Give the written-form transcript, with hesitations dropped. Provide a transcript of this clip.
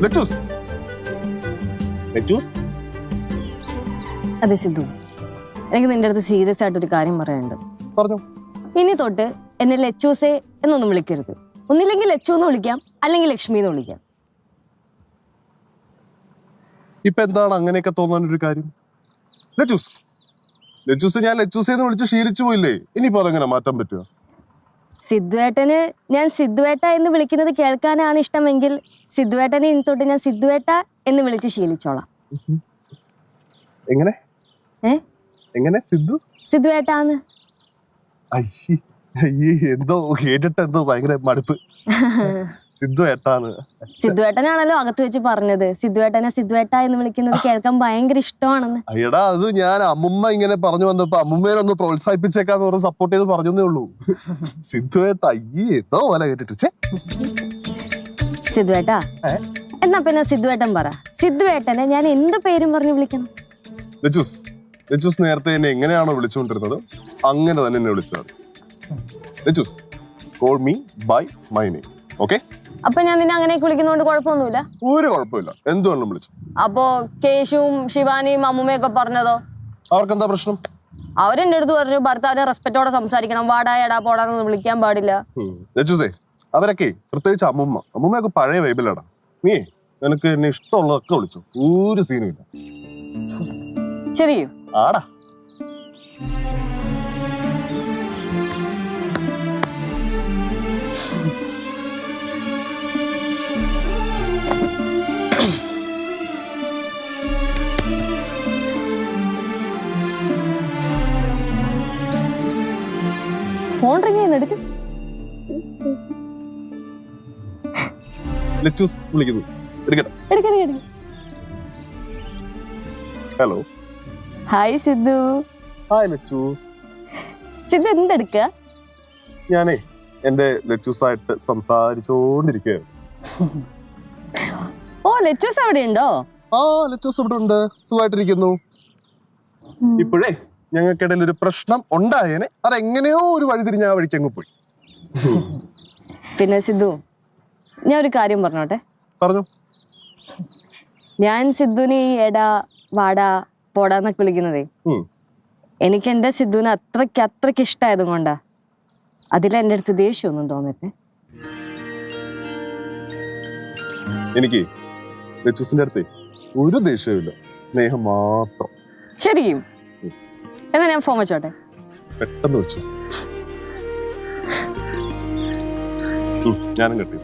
ലച്ചൂസ്. അതെ സിദ്ധു, എനിക്ക് നിന്റെ അടുത്ത് സീരിയസ് ആയിട്ടൊരു കാര്യം പറയാനുണ്ട്. പറഞ്ഞു. ഇനി തൊട്ട് എന്നെ ലച്ചൂസേ എന്നൊന്നും വിളിക്കരുത്. ഒന്നില്ലെങ്കിൽ ലച്ചു എന്ന് വിളിക്കാം, അല്ലെങ്കിൽ ലക്ഷ്മി എന്ന് വിളിക്കാം. ഇപ്പൊ എന്താണ് അങ്ങനെയൊക്കെ തോന്നാനൊരു കാര്യം? ലച്ചൂസ് ലച്ചൂസ് ഞാൻ ലച്ചൂസേ എന്ന് വിളിച്ച് ശീലിച്ചു പോയില്ലേ? ഇനിയിപ്പോ അതെങ്ങനെ മാറ്റാൻ പറ്റുക? സിദ്ധുവേട്ടന് ഞാൻ സിദ്ധുവേട്ട എന്ന് വിളിക്കുന്നത് കേൾക്കാനാണ് ഇഷ്ടമെങ്കിൽ സിദ്ധുവേട്ടനെ ഇനി തൊട്ട് ഞാൻ സിദ്ധുവേട്ട എന്ന് വിളിച്ച് ശീലിച്ചോളാം. എങ്ങനെ എങ്ങനെ സിദ്ധു സിദ്ധുവേട്ടാന്ന്. അയ്യേ, എന്തോ കേട്ടിട്ട് എന്തോ ഭയങ്കര മടുപ്പ്. സിദ്ധു ഏട്ടാന്ന്. സിദ്ധുവേട്ടനാണല്ലോ അകത്ത് വെച്ച് പറഞ്ഞത് സിദ്ധുവേട്ടനെ സിദ്ധുവേട്ട എന്ന് വിളിക്കുന്നത് കേൾക്കാൻ ഭയങ്കര ഇഷ്ടമാണെന്ന്. അയ്യടാ, അത് ഞാൻ അമ്മുമ്മ ഇങ്ങനെ പറഞ്ഞു വന്നപ്പോ അമ്മുമ്മേനൊന്ന് പ്രോത്സാഹിപ്പിച്ചേക്കാന്ന് പറഞ്ഞ് സപ്പോർട്ട് ചെയ്ത് പറഞ്ഞേ ഉള്ളൂ. സിദ്ധു ഏട്ട അയ്യേ എന്തോ പോലെ കേട്ടിട്ട്. സിദ്ധുവേട്ടാ എന്നാ പിന്നെ സിദ്ധുവേട്ടൻ പറ. സിദ്ധുവേട്ടനെ ഞാൻ എന്ത് പേരും പറഞ്ഞു വിളിക്കണം? ലച്ചൂസ് നേരത്തെ എന്നെ എങ്ങനെയാണോ വിളിച്ചുകൊണ്ടിരുന്നത് അങ്ങനെ തന്നെ എന്നെ വിളിച്ചത്. Lachus call me by my name. Okay? അപ്പൊ ഞാൻ നിന്നെ അങ്ങനെ വിളിക്കുന്നോണ്ട് കുഴപ്പമൊന്നുമില്ല? ഒരു കുഴപ്പമില്ല, എന്തുകൊണ്ടും വിളിച്ചു. അപ്പോ കേശുവും ശിവാനിയും അമ്മുമ്മയൊക്കെ പറഞ്ഞതോ? അവർക്കെന്താ പ്രശ്നം? അവരെന്റെ അടുത്ത് പറഞ്ഞു ഭർത്താവിനെ റെസ്പെക്റ്റോടെ സംസാരിക്കണം, വാടാ എടാ പോടാന്നൊന്നും വിളിക്കാൻ പാടില്ല. ലച്ചൂസേ അവരൊക്കെ പ്രത്യേകിച്ച് അമ്മുമ്മയൊക്കെ പഴയ വൈബിലാടാ. നീ നിനക്ക് എന്നെ ഇഷ്ടമുള്ളതൊക്കെ വിളിച്ചു, ഒരു സീനും ഇല്ല. ശരിയോ? ആടാ. Phone ring ചെയ്യുന്നെടുക്ക്. ലച്ചൂസ് വിളിക്കുന്നു, എടുക്കട്ടെ? എടുക്ക. Hello. Hi Sidhu. Hi Lachus. Sidhu എന്തെടുക്ക? ഞാനേ എന്റെ ലച്ചൂസായിട്ട് സംസാരിച്ചോണ്ടിരിക്കുകയായിരുന്നു. ഓ, ലച്ചൂസ് അവിടെ ഉണ്ടോ? ആ, ലച്ചൂസ് ഇവിടെ ഉണ്ട്, സുഖമായിട്ടിരിക്കുന്നു. ഇപ്പോഴേ ഞങ്ങൾക്കിടയിൽ ഒരു പ്രശ്നം ഉണ്ടായേനെ, അതെങ്ങനെയോ ഒരു വഴിതിരിഞ്ഞ ആ വഴിക്ക് അങ്ങ് പോയി. പിന്നെ സിദ്ധു, ഞാൻ ഒരു കാര്യം പറഞ്ഞോട്ടെ? പറഞ്ഞു. ഞാൻ സിദ്ധുവിനെ ഈ എടാ വാടാ പോടാന്നൊക്കെ വിളിക്കുന്നതേ എനിക്ക് എന്റെ സിദ്ധുവിനെ അത്രയ്ക്ക് ഇഷ്ടമായതും കൊണ്ടാ. അതിലെന്റെ അടുത്ത് ദേഷ്യമൊന്നും തോന്നട്ടെ. എനിക്ക് ലച്ചൂസിന്റെ അടുത്ത് ഒരു ദേഷ്യമില്ല, സ്നേഹം മാത്രം. ശരിക്കും? എന്നാ ഞാൻ ഫോൺ വെച്ചോട്ടെ? പെട്ടെന്ന് വെച്ചു. ഞാനും കെട്ടി.